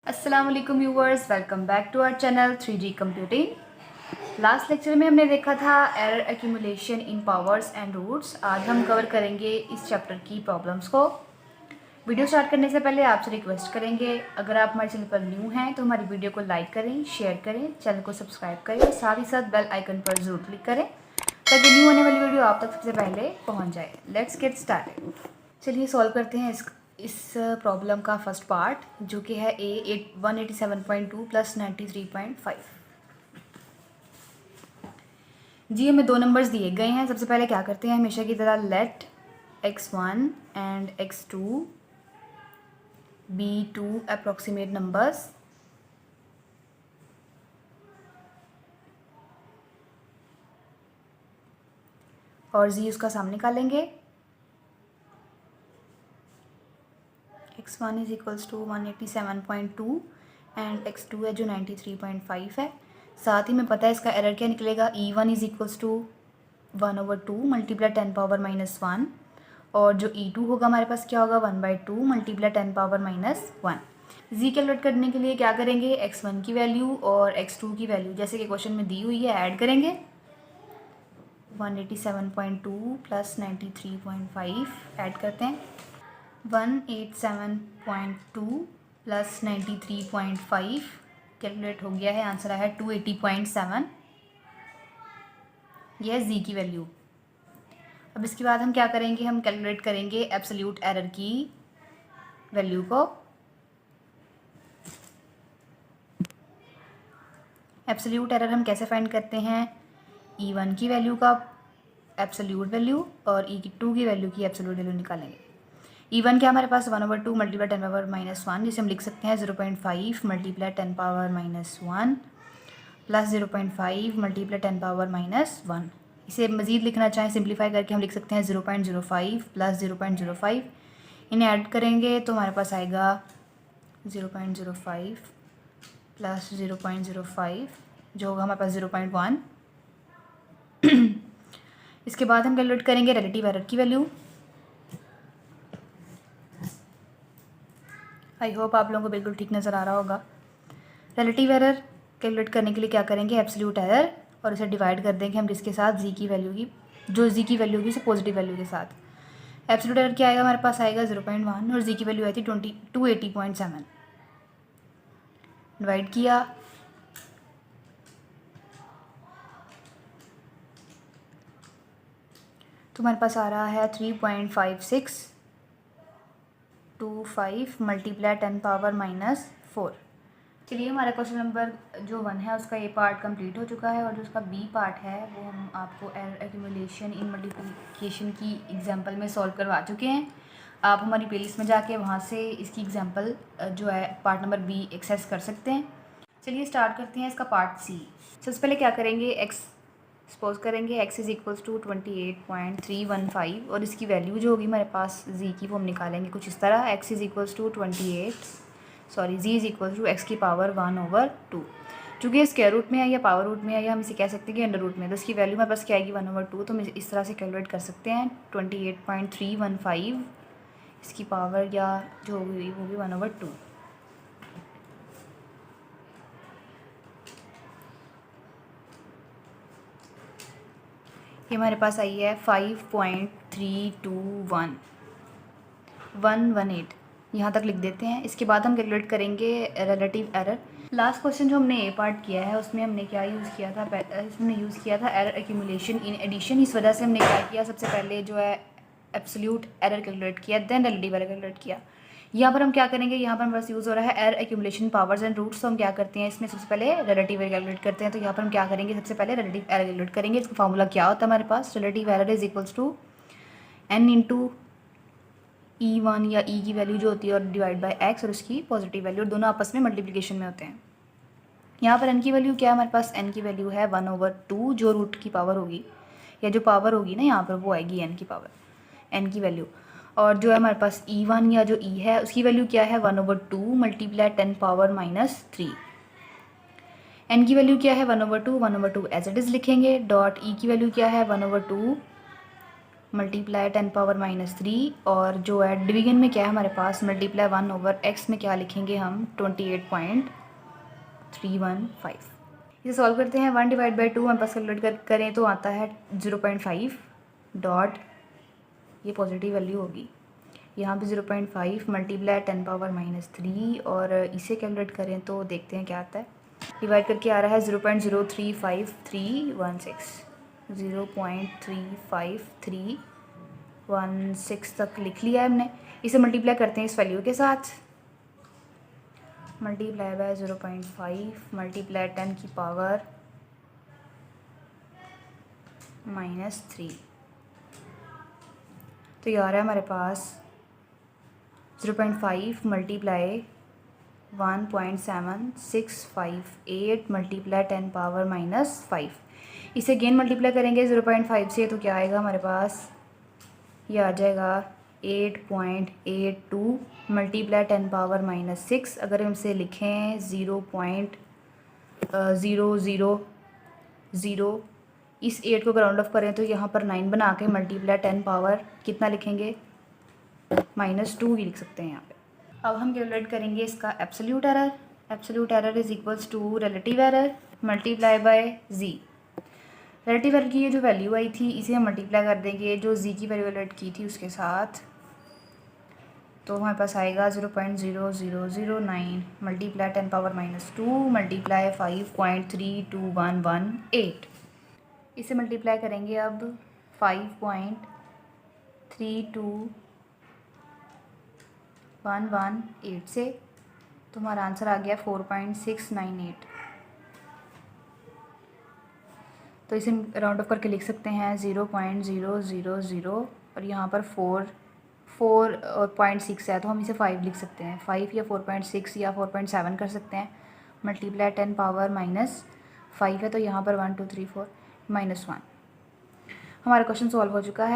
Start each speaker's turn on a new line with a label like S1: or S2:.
S1: अस्सलाम वालेकुम viewers, welcome back to our channel 3G computing. Last lecture में हमने देखा था error accumulation in powers and roots. आज हम कवर करेंगे इस चैप्टर की प्रॉब्लम्स को। वीडियो स्टार्ट करने से पहले आपसे रिक्वेस्ट करेंगे, अगर आप हमारे चैनल पर न्यू हैं तो हमारी वीडियो को लाइक करें, शेयर करें, चैनल को सब्सक्राइब करें और साथ ही साथ बेल आइकन पर ज़रूर क्लिक करें ताकि न्यू होने वाली वीडियो आप तक सबसे पहले पहुँच जाए। Let's get started. चलिए सॉल्व करते हैं इस प्रॉब्लम का फर्स्ट पार्ट, जो कि है ए 187.2 प्लस 93.5। जी हमें दो नंबर्स दिए गए हैं। सबसे पहले क्या करते हैं, हमेशा की तरह let x1 and x2 be two approximate numbers. और जी उसका सामने निकालेंगे। x1 is equals to 187.2 and x2 है जो 93.5 है। साथ ही में पता है इसका एरर क्या निकलेगा, e1 is equals to 1/2 multiply 10⁻⁻1 और जो e2 होगा हमारे पास क्या होगा 1/2 मल्टीप्लाई 10⁻⁻1। जी कैलकुलेट करने के लिए क्या करेंगे, x1 की वैल्यू और x2 की वैल्यू जैसे कि क्वेश्चन में दी हुई है ऐड करेंगे। 187.2 प्लस 93.5 ऐड करते हैं। 187.2 प्लस 93.5 कैलकुलेट हो गया है, आंसर आया है 280.7। यह है जी की वैल्यू। अब इसके बाद हम क्या करेंगे, हम कैलकुलेट करेंगे एब्सोल्यूट एरर की वैल्यू को। एब्सोल्यूट एरर हम कैसे फाइंड करते हैं, e1 की वैल्यू का एब्सोल्यूट वैल्यू और e2 की वैल्यू की एब्सोल्यूट वैल्यू निकालेंगे। e1 क्या हमारे पास 1/2 मल्टीप्लाई 10⁻⁻1, जिसे हम लिख सकते हैं 0.5 मल्टीप्लाई 10⁻⁻1 प्लस 0.5 मल्टीप्लाई 10⁻⁻1। इसे मज़ीद लिखना चाहें सिंप्लीफाई करके हम लिख सकते हैं 0.05 प्लस 0.05। इन्हें ऐड करेंगे तो हमारे पास आएगा 0.05 प्लस 0.05 जो होगा हमारे पास 0.1। इसके बाद हम कैलकुलेट करेंगे रिलेटिव एरर की वैल्यू। आई होप आप लोगों को बिल्कुल ठीक नज़र आ रहा होगा। रिलेटिव एरर कैलकुलेट करने के लिए क्या करेंगे, एब्सोल्यूट एरर और इसे डिवाइड कर देंगे हम किसके साथ, जी की वैल्यू की, जो जी की वैल्यू होगी उसे पॉजिटिव वैल्यू के साथ। एब्सोल्यूट एरर क्या आएगा हमारे पास, आएगा 0.1 और जी की वैल्यू आई थी 280.7। डिवाइड किया तो हमारे पास आ रहा है 3.5625 मल्टीप्लाई 10⁻⁻4। चलिए हमारा क्वेश्चन नंबर जो 1 है उसका ये पार्ट कंप्लीट हो चुका है और जो उसका बी पार्ट है वो हम आपको एरर एक्यूमुलेशन इन मल्टीप्लिकेशन की एग्जांपल में सॉल्व करवा चुके हैं। आप हमारी प्लेलिस्ट में जाके वहाँ से इसकी एग्जांपल जो है पार्ट नंबर बी एक्सेस कर सकते हैं। चलिए स्टार्ट करते हैं इसका पार्ट सी। सबसे पहले क्या करेंगे, एक्स सपोज करेंगे x इज़ इक्वल्स टू 28.315 और इसकी वैल्यू जो होगी हमारे पास z की वो हम निकालेंगे कुछ इस तरह। x is equals to z is equals to x की पावर 1/2। चूँकि ये स्क्वायर रूट में है या पावर रूट में है या हम इसे कह सकते हैं कि अंडर रूट में, तो इसकी वैल्यू हमारे पास क्या आएगी 1/2। तो हम इस तरह से कैलकुलेट कर सकते हैं 28.315 इसकी पावर या जो होगी वो भी 1/2। ये हमारे पास आई है 5.321 यहाँ तक लिख देते हैं। इसके बाद हम कैलकुलेट करेंगे रिलेटिव एरर। लास्ट क्वेश्चन जो हमने ए पार्ट किया है उसमें हमने क्या यूज़ किया था, हमने यूज़ किया था एरर एक्यूमुलेशन इन एडिशन। इस वजह से हमने क्या किया, सबसे पहले जो है एब्सोल्यूट एरर कैलकुलेट किया, देन रिलेटिव एरर कैलकुलेट किया। यहाँ पर हम क्या करेंगे, यहाँ पर हमारे पास यूज़ हो रहा है error accumulation powers and roots. तो हम क्या करते हैं इसमें सबसे पहले रिलेटिव एरर कैलकुलेट करते हैं। तो यहाँ पर हम क्या करेंगे, सबसे पहले रिलेटिव एरर कैलकुलेट करेंगे। इसका फार्मूला क्या होता है हमारे पास, relative error is equals to n into e1 या e की वैल्यू जो होती है और डिवाइड बाय x और उसकी पॉजिटिव वैल्यू, और दोनों आपस में मल्टीप्लिकेशन में होते हैं। यहाँ पर n की वैल्यू क्या है हमारे पास, n की वैल्यू है 1/2 जो रूट की पावर होगी या जो पावर होगी ना यहाँ पर वो आएगी n की पावर, n की वैल्यू। और जो है हमारे पास e1 या जो e है उसकी वैल्यू क्या है 1/2 मल्टीप्लाई 10⁻⁻3। n की वैल्यू क्या है 1/2 एज इट इज़ लिखेंगे, डॉट e की वैल्यू क्या है 1/2 मल्टीप्लाई 10 पावर -3 और जो है डिवीजन में क्या है हमारे पास मल्टीप्लाई 1/x में क्या लिखेंगे हम 28.315। इसे सॉल्व करते हैं। 1/2 हमारे पास कैलकुलेट करें तो आता है 0.5 डॉट ये पॉजिटिव वैल्यू होगी यहाँ पे 0.5 मल्टीप्लाई 10 पावर -3 और इसे कैलकुलेट करें तो देखते हैं क्या आता है। डिवाइड करके आ रहा है 0.035316 0.35316 तक लिख लिया है हमने। इसे मल्टीप्लाई करते हैं इस वैल्यू के साथ। मल्टीप्लाई बाय 0.5 मल्टीप्लाई 10 की पावर -3 तो ये आ रहा है हमारे पास 0.5 मल्टीप्लाई 1.7658 मल्टीप्लाई 10 पावर -5। इसे अगेन मल्टीप्लाई करेंगे 0.5 से तो क्या आएगा हमारे पास, ये आ जाएगा 8.82 मल्टीप्लाई 10 पावर -6। अगर हम इसे लिखें 0.000 इस 8 को राउंड ऑफ करें तो यहाँ पर 9 बना के मल्टीप्लाई 10 पावर कितना लिखेंगे -2 ही लिख सकते हैं यहाँ पे। अब हम कैलकुलेट करेंगे इसका absolute error. Absolute error is equals to relative error multiply by G. Relative error की ये जो वैल्यू आई थी इसे हम मल्टीप्लाई कर देंगे जो जी की वैल्यू कैलकुलेट की थी उसके साथ, तो हमारे पास आएगा 0.0009 मल्टीप्लाई 10 पावर -2 मल्टीप्लाई 5.32118। इसे मल्टीप्लाई करेंगे अब 5.32118 से, तो हमारा आंसर आ गया 4.698। तो इसे राउंड ऑफ करके लिख सकते हैं 0.000 और यहाँ पर 4.6 है तो हम इसे 5 लिख सकते हैं। 5 या 4.6 या 4.7 कर सकते हैं। मल्टीप्लाई 10 पावर -5 है तो यहाँ पर 1 2 3 4 -1। हमारा क्वेश्चन सॉल्व हो चुका है।